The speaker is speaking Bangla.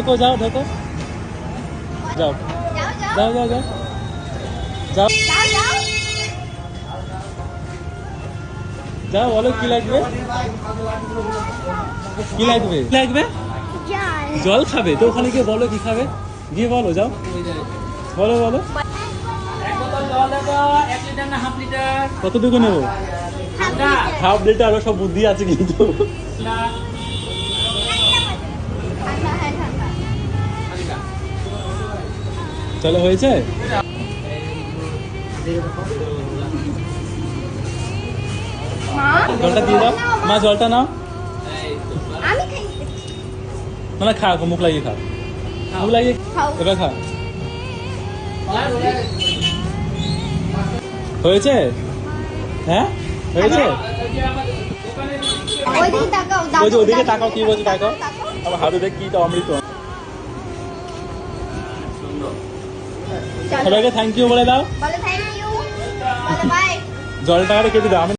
ঢোকো, যাও ঢোকো, যাও যাও যাও যাও যাও যাও, বলো কি লাগবে, কি লাগবে, কি লাগবে? জল খাবে তো, ওখানে গিয়ে বলো কি খাবে, গিয়ে বলো, যাও বলো বলো। কতটুকু নেবো? হাফ লিটার, আরো সব বুদ্ধি আছে কিন্তু। চলো, হয়েছে? জলটা দিয়ে দাও মা, জলটা নাও। না খা, মুখ লাগিয়ে খা, মুখ লাগিয়ে এবার খা। হয়েছে? হ্যাঁ হয়েছে। ওই যে ওদিকে তাকাও, কি বলছে তাকাও, আমার হাতে দেখ কি, অমৃত। সবাইকে থ্যাংক ইউ বলে দাও, জলটা কেটে দাও।